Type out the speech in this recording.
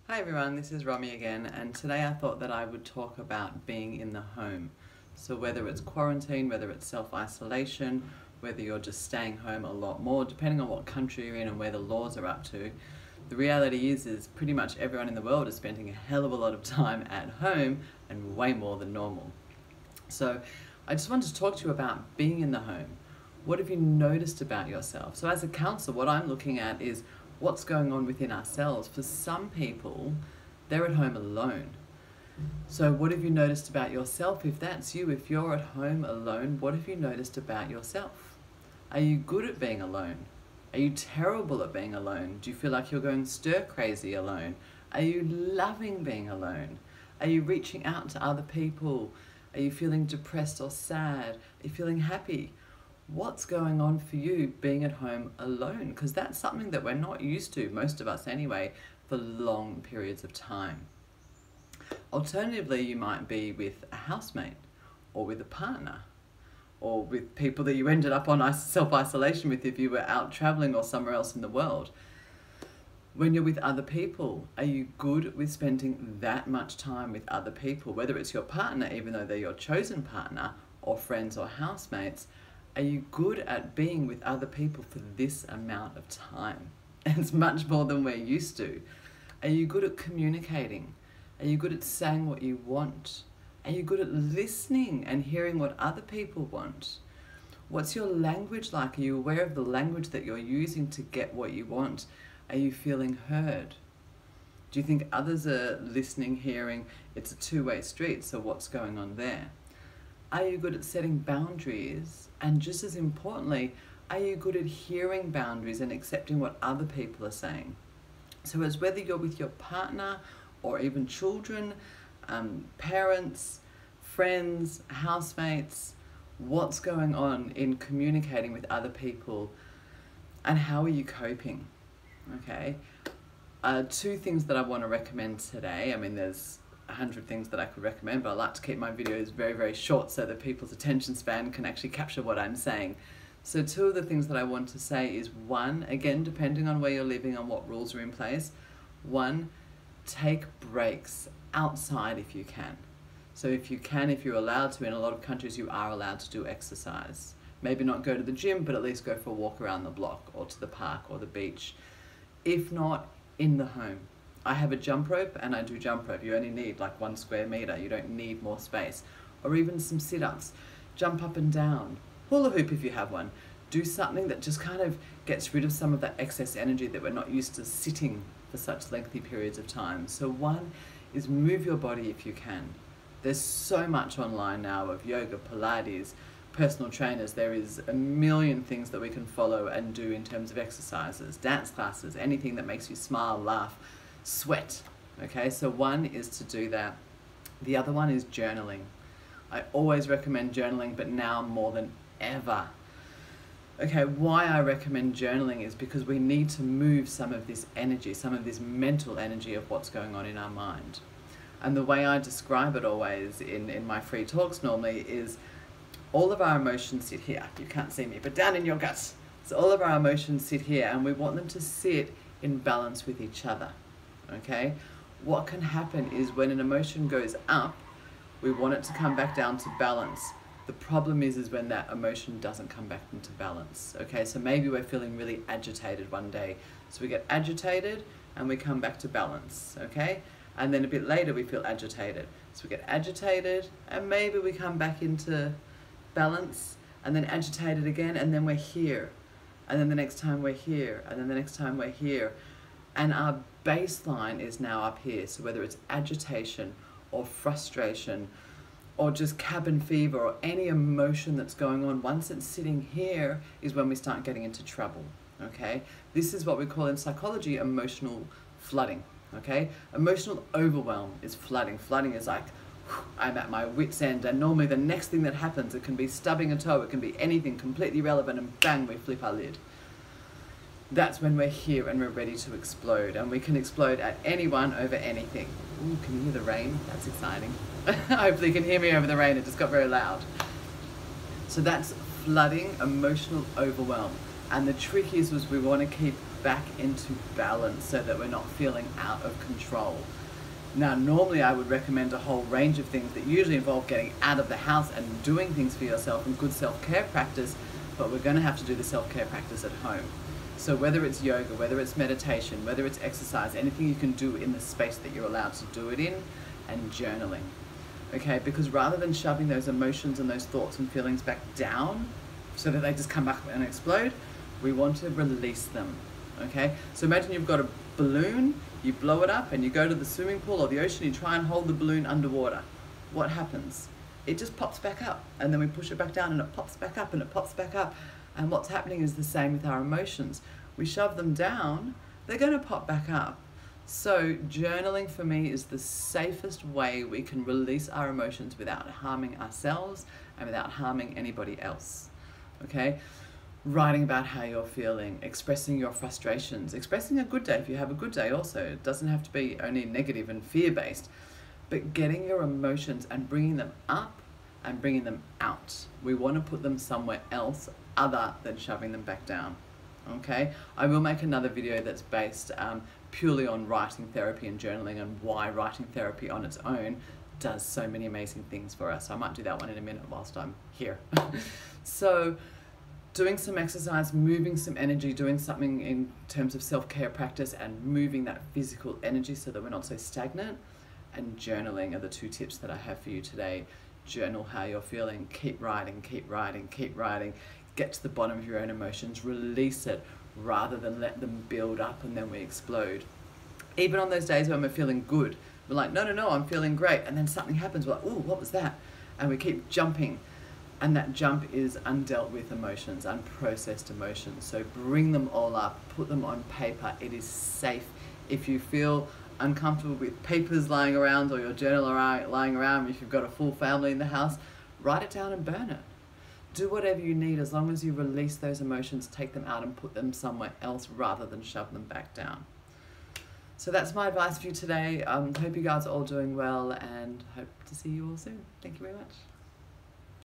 Hi everyone, this is Romi again, and today I thought that I would talk about being in the home. So whether it's quarantine, whether it's self-isolation, whether you're just staying home a lot more, depending on what country you're in and where the laws are up to, the reality is pretty much everyone in the world is spending a hell of a lot of time at home and way more than normal. So I just wanted to talk to you about being in the home. What have you noticed about yourself? So as a counsellor, what I'm looking at is what's going on within ourselves. For some people, they're at home alone. So what have you noticed about yourself? If that's you, if you're at home alone, what have you noticed about yourself? Are you good at being alone? Are you terrible at being alone? Do you feel like you're going stir crazy alone? Are you loving being alone? Are you reaching out to other people? Are you feeling depressed or sad? Are you feeling happy? What's going on for you being at home alone? Because that's something that we're not used to, most of us anyway, for long periods of time. Alternatively, you might be with a housemate or with a partner or with people that you ended up on self-isolation with if you were out traveling or somewhere else in the world. When you're with other people, are you good with spending that much time with other people? Whether it's your partner, even though they're your chosen partner, or friends or housemates, are you good at being with other people for this amount of time? It's much more than we're used to. Are you good at communicating? Are you good at saying what you want? Are you good at listening and hearing what other people want? What's your language like? Are you aware of the language that you're using to get what you want? Are you feeling heard? Do you think others are listening, hearing? It's a two-way street, so what's going on there? Are you good at setting boundaries? And just as importantly, are you good at hearing boundaries and accepting what other people are saying? So as whether you're with your partner or even children, parents, friends, housemates, what's going on in communicating with other people and how are you coping? Okay, two things that I want to recommend today. I mean, there's 100 things that I could recommend, but I like to keep my videos very, very short so that people's attention span can actually capture what I'm saying. So two of the things that I want to say is one, again, depending on where you're living and what rules are in place, one, take breaks outside if you can. So if you can, if you're allowed to, in a lot of countries you are allowed to do exercise. Maybe not go to the gym, but at least go for a walk around the block or to the park or the beach. If not, in the home. I have a jump rope and I do jump rope. You only need like 1 square meter. You don't need more space. Or even some sit-ups. Jump up and down. Hula hoop if you have one. Do something that just kind of gets rid of some of that excess energy that we're not used to sitting for such lengthy periods of time. So one is move your body if you can. There's so much online now of yoga, Pilates, personal trainers. There is a million things that we can follow and do in terms of exercises, dance classes, anything that makes you smile, laugh, sweat. Okay, so one is to do that. The other one is journaling. I always recommend journaling, but now more than ever. Okay, why I recommend journaling is because we need to move some of this energy, some of this mental energy of what's going on in our mind. And the way I describe it always in my free talks normally is all of our emotions sit here. You can't see me, but down in your guts. So all of our emotions sit here and we want them to sit in balance with each other. Okay, what can happen is when an emotion goes up, we want it to come back down to balance. The problem is when that emotion doesn't come back into balance. Okay, so maybe we're feeling really agitated one day. So we get agitated and we come back to balance, okay? And then a bit later we feel agitated. So we get agitated and maybe we come back into balance and then agitated again and then we're here. And then the next time we're here and then the next time we're here. And our baseline is now up here. So whether it's agitation or frustration or just cabin fever or any emotion that's going on, once it's sitting here is when we start getting into trouble, okay? This is what we call in psychology emotional flooding, okay? Emotional overwhelm is flooding. Flooding is like, I'm at my wit's end, and normally the next thing that happens, it can be stubbing a toe, it can be anything completely irrelevant, and bang, we flip our lid. That's when we're here and we're ready to explode, and we can explode at anyone over anything. Ooh, can you hear the rain? That's exciting. Hopefully you can hear me over the rain, it just got very loud. So that's flooding, emotional overwhelm. And the trick is we want to keep back into balance so that we're not feeling out of control. Now, normally I would recommend a whole range of things that usually involve getting out of the house and doing things for yourself and good self-care practice, but we're going to have to do the self-care practice at home. So whether it's yoga, whether it's meditation, whether it's exercise, anything you can do in the space that you're allowed to do it in, and journaling. Okay, because rather than shoving those emotions and those thoughts and feelings back down so that they just come back and explode, we want to release them. Okay, so imagine you've got a balloon, you blow it up and you go to the swimming pool or the ocean, you try and hold the balloon underwater. What happens? It just pops back up, and then we push it back down and it pops back up and it pops back up. And what's happening is the same with our emotions. We shove them down, they're going to pop back up. So journaling for me is the safest way we can release our emotions without harming ourselves and without harming anybody else. Okay? Writing about how you're feeling, expressing your frustrations, expressing a good day if you have a good day also. It doesn't have to be only negative and fear-based, but getting your emotions and bringing them up and bringing them out. We want to put them somewhere else other than shoving them back down. Okay, I will make another video that's based purely on writing therapy and journaling and why writing therapy on its own does so many amazing things for us. So I might do that one in a minute whilst I'm here. So doing some exercise, moving some energy, doing something in terms of self-care practice and moving that physical energy so that we're not so stagnant, and journaling are the two tips that I have for you today. Journal how you're feeling, keep writing, keep writing, keep writing. Get to the bottom of your own emotions, release it rather than let them build up and then we explode. Even on those days when we're feeling good, we're like, no, I'm feeling great. And then something happens, we're like, ooh, what was that? And we keep jumping. And that jump is undealt with emotions, unprocessed emotions. So bring them all up, put them on paper. It is safe. If you feel uncomfortable with papers lying around or your journal lying around, if you've got a full family in the house, write it down and burn it. Do whatever you need as long as you release those emotions, take them out and put them somewhere else rather than shove them back down. So that's my advice for you today. Hope you guys are all doing well and hope to see you all soon. Thank you very much.